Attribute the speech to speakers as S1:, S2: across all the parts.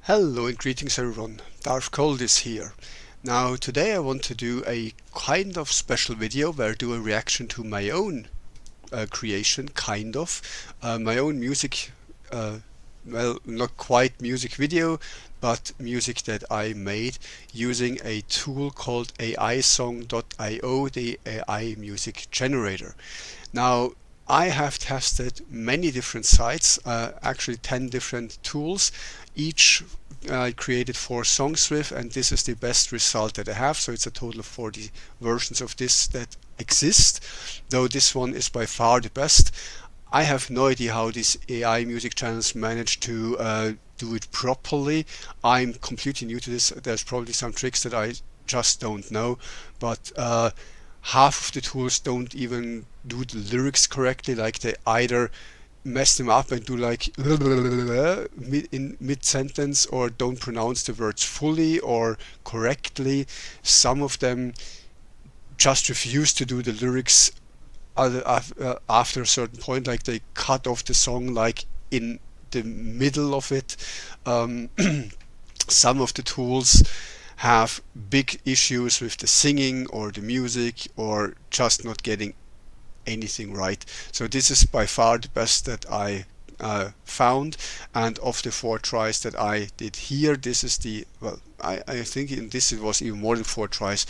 S1: Hello and greetings everyone, Darth Koldis here. Now today I want to do a kind of special video where I do a reaction to my own creation, my own music, well, not quite music video, but music that I made using a tool called aisong.io, the AI music generator. Now I have tested many different sites, actually 10 different tools, each I created 4 songs with, and this is the best result that I have. So it's a total of 40 versions of this that exist, though this one is by far the best. I have no idea how these AI music channels manage to do it properly. I'm completely new to this. There's probably some tricks that I just don't know, but half of the tools don't even do the lyrics correctly. Like they either mess them up and do like in mid-sentence, or don't pronounce the words fully or correctly. Some of them just refuse to do the lyrics after a certain point, like they cut off the song like in the middle of it. Some of the tools have big issues with the singing or the music, or just not getting anything right. So this is by far the best that I found, and of the 4 tries that I did here, this is the, well, I think in this it was even more than 4 tries,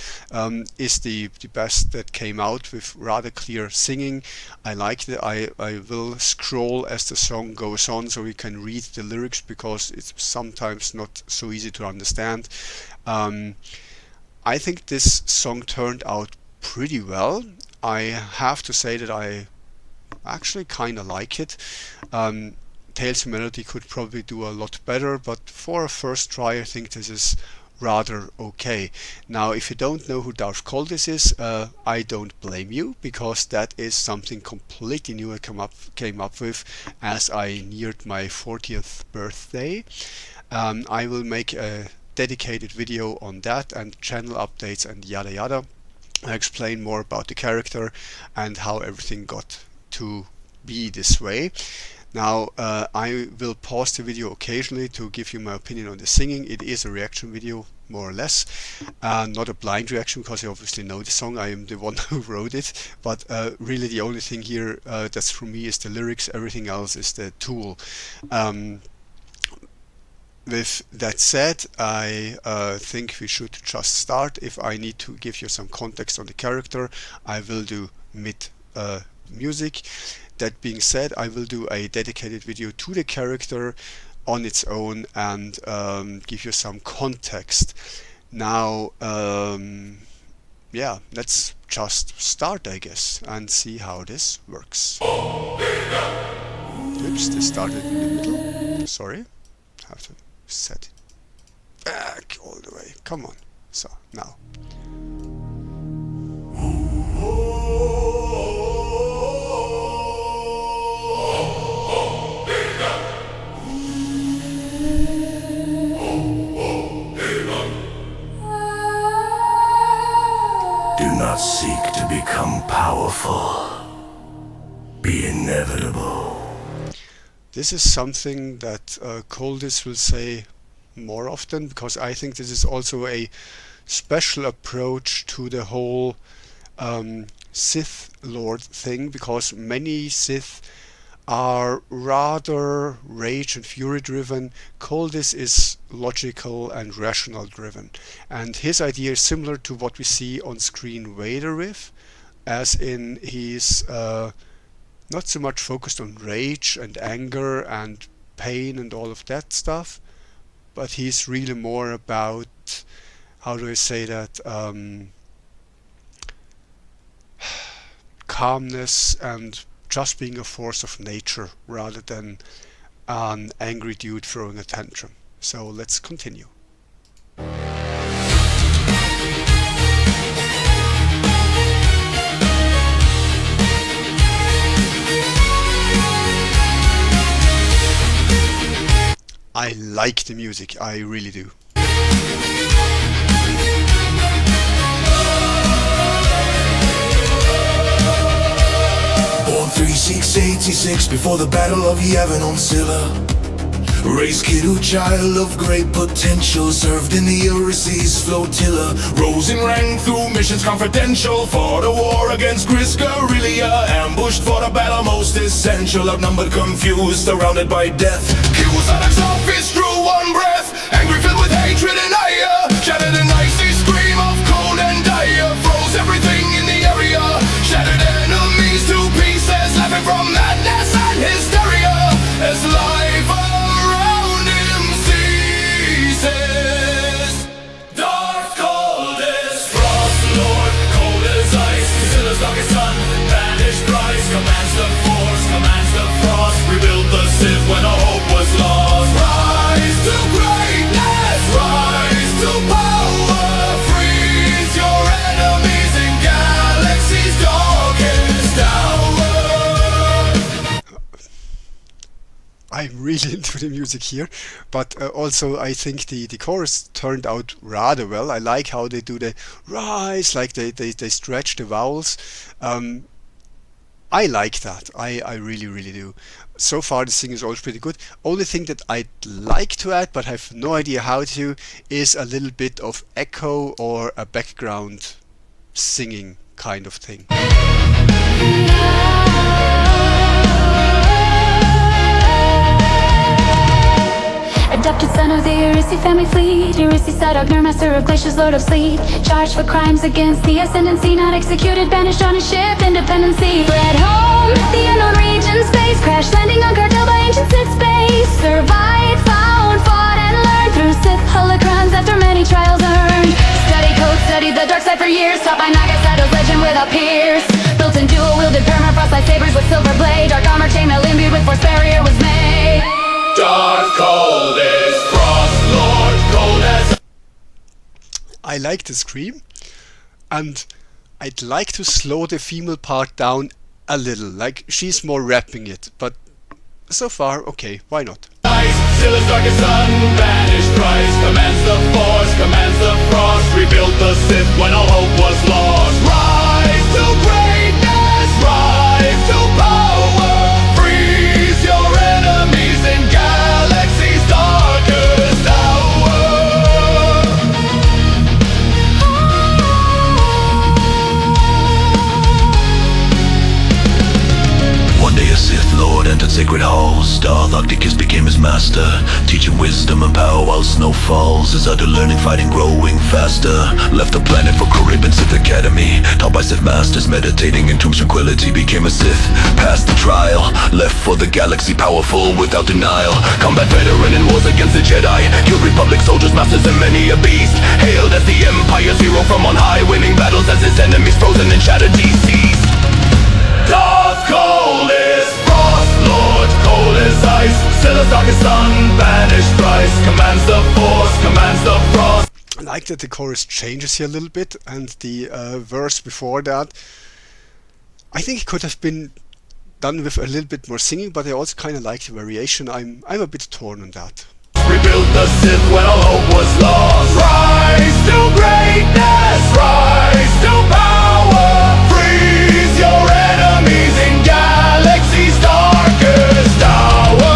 S1: is the best that came out with rather clear singing. I like it. I will scroll as the song goes on so we can read the lyrics, because it's sometimes not so easy to understand. I think this song turned out pretty well. I have to say that I actually kind of like it. Tales of Melody could probably do a lot better, but for a first try I think this is rather okay. Now if you don't know who Darth Koldis is, I don't blame you, because that is something completely new I came up with as I neared my 40th birthday. I will make a dedicated video on that and channel updates and yada yada. I explain more about the character and how everything got to be this way. Now I will pause the video occasionally to give you my opinion on the singing. It is a reaction video, more or less, not a blind reaction, because I obviously know the song. I am the one who wrote it, but really the only thing here that's for me is the lyrics. Everything else is the tool. With that said, I think we should just start. If I need to give you some context on the character, I will do mid music. That being said, I will do a dedicated video to the character on its own and give you some context. Now, yeah, let's just start, I guess, and see how this works. Oops, this started in the middle. Sorry, have to set it back all the way. Come on. So now.
S2: Do not seek to become powerful. Be inevitable.
S1: This is something that Koldis will say more often, because I think this is also a special approach to the whole Sith Lord thing, because many Sith are rather rage and fury driven. Koldis is logical and rational driven, and his idea is similar to what we see on screen Vader with, as in he's not so much focused on rage and anger and pain and all of that stuff, but he's really more about, how do I say that, calmness and just being a force of nature rather than an angry dude throwing a tantrum. So let's continue. I like the music, I really do. Born 3686 before the Battle of Yavin on Scylla.
S2: Raised kid who child of great potential, served in the Ulysses flotilla, rose in rank through missions confidential, fought a war against Gris guerrilla, ambushed for the battle most essential, outnumbered, confused, surrounded by death. He was on a toughest through one breath, angry, filled with hatred and ire, shattered an icy scream of cold and dire, froze everything in the area, shattered enemies to pieces, laughing from madness and hysteria, as life around him ceases. Darth Koldis, Frost Lord, cold as ice, still as dark as sun, banished Christ, commands the force, commands the frost, rebuilt the Sith when all hope was lost. Rise to greatness, rise to power, freeze your enemies in galaxy's darkest hour.
S1: I'm really into the music here, but also I think the chorus turned out rather well. I like how they do the rise, like they stretch the vowels. I like that. I really do. So far the thing is always pretty good. Only thing that I'd like to add, but I have no idea how to, is a little bit of echo or a background singing kind of thing.
S3: Adopted son of the Irisi family fleet, Irisi Sadogner, master of glaciers, lord of sleep, charged for crimes against the ascendancy, not executed, banished on his ship, independency. Fled home, the unknown region, space crash, landing on cartel by ancient Sith space. Survived, found, fought, and learned through Sith holocrons after many trials earned. Study code, studied the dark side for years, taught by Nagasado's legend without peers. Built and dual-wielded permafrost lightsabers with silver blade, dark armor chainmail imbued with force barrier was made.
S2: Darth Koldis, Frost Lord, cold as...
S1: I like the scream, and I'd like to slow the female part down a little, like she's more rapping it, but so far, okay, why not?
S2: Still as dark as sun, banished Christ, commands the force, commands the frost, rebuilt the Sith when all hope was lost. Rise to greatness, rise to power, freeze your enemies in galaxy's darkest hour. One day a Sith Lord entered sacred halls, Darth Arcticus became his master, teaching wisdom and power while snow falls. His utter learning, fighting, growing faster. Left the planet for Caribbean Sith Academy, taught by Sith masters, meditating in tombs tranquility. Became a Sith, passed the trial, left for the galaxy, powerful without denial. Combat veteran in wars against the Jedi, killed Republic soldiers, masters, and many a beast. Hailed as the Empire's hero from on high, winning battles as his enemies frozen and shattered deceased. Darth Koldis, Frost Lord, cold as ice, still as dark as sun, banished Christ, commands the force, commands the frost.
S1: I like that the chorus changes here a little bit, and the verse before that, I think it could have been done with a little bit more singing, but I also kind of like the variation. I'm a bit torn on that.
S2: Rebuilt the Sith when all hope was lost. Rise to greatness, rise to power, freeze your enemies in galaxy's darkest hour.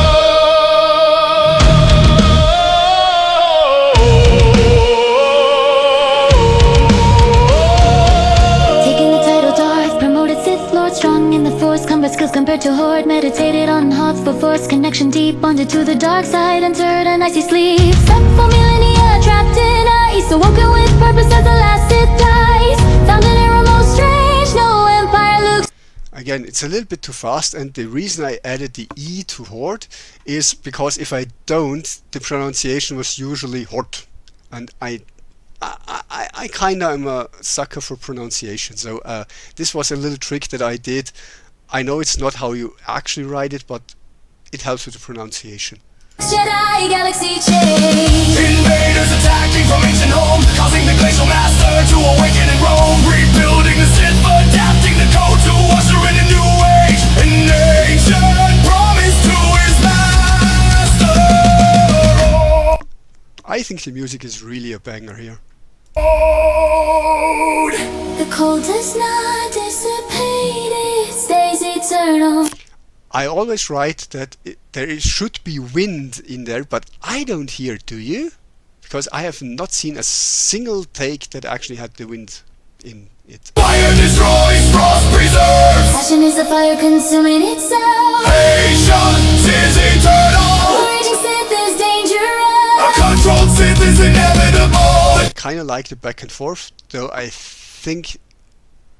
S3: Taking the title Darth, promoted Sith Lord, strong in the Force, combat skills compared to Horde, meditated on Hoth for Force connection, deep bonded to the dark side, entered an icy sleep. Stuck for millennia, trapped in ice, awoken with purpose as the last Sith dies. Found an era most strange, no empire looks.
S1: Again, it's a little bit too fast, and the reason I added the E to Horde is because if I don't, the pronunciation was usually Hort, and I kinda am a sucker for pronunciation, so this was a little trick that I did. I know it's not how you actually write it, but it helps with the pronunciation.
S3: Jedi galaxy change.
S2: Invaders attacking from ancient home, causing the glacial master to awaken in Rome. Rebuilding the Sith, adapting the code to usher in a new age. An ancient promise to his master.
S1: I think the music is really a banger here.
S3: The cold does not dissipate, it stays eternal.
S1: I always write that there should be wind in there, but I don't hear it, do you? Because I have not seen a single take that actually had the wind in it.
S2: Fire destroys, frost preserves.
S3: Passion is a fire consuming itself.
S2: Patience is eternal.
S3: Raging Sith is dangerous.
S2: A controlled Sith is inevitable.
S1: I kind of like the back and forth, though I think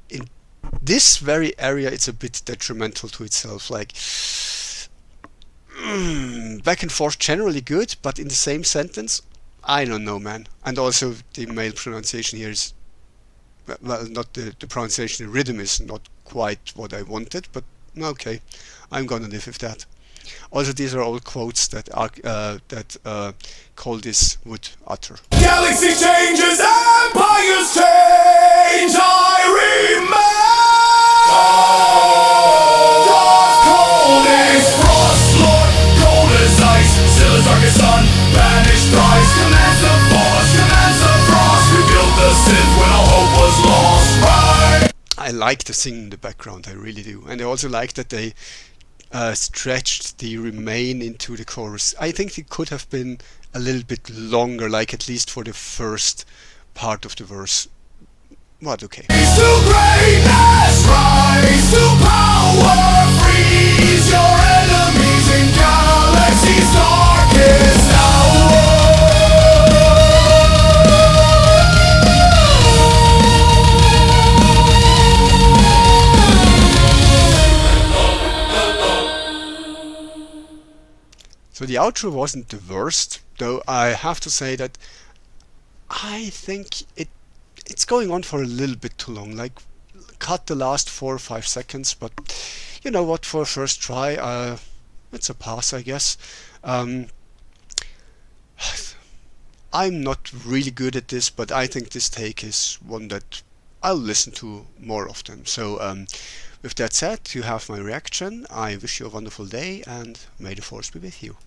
S1: in this very area it's a bit detrimental to itself. Like, back and forth generally good, but in the same sentence, I don't know, man. And also the male pronunciation here is, well, not the pronunciation, the rhythm is not quite what I wanted, but okay, I'm gonna live with that. Also, these are all quotes that Koldis would utter.
S2: Galaxy changes, empires change. I remain. Darth Koldis, Frost Lord, cold as ice, still as dark as sun, banished thrice. Commands the Force, commands the frost. We built the Sith when all hope was lost. Right.
S1: I like the singing in the background, I really do, and I also like that they stretched the remain into the chorus. I think it could have been a little bit longer, like at least for the first part of the verse. But okay.
S2: Rise to greatness, rise to power, freeze your enemies in galaxy's darkest hour.
S1: So the outro wasn't the worst, though I have to say that I think it's going on for a little bit too long. Like, cut the last 4 or 5 seconds, but you know what, for a first try, it's a pass, I guess. I'm not really good at this, but I think this take is one that I'll listen to more often. So with that said, you have my reaction. I wish you a wonderful day, and may the Force be with you.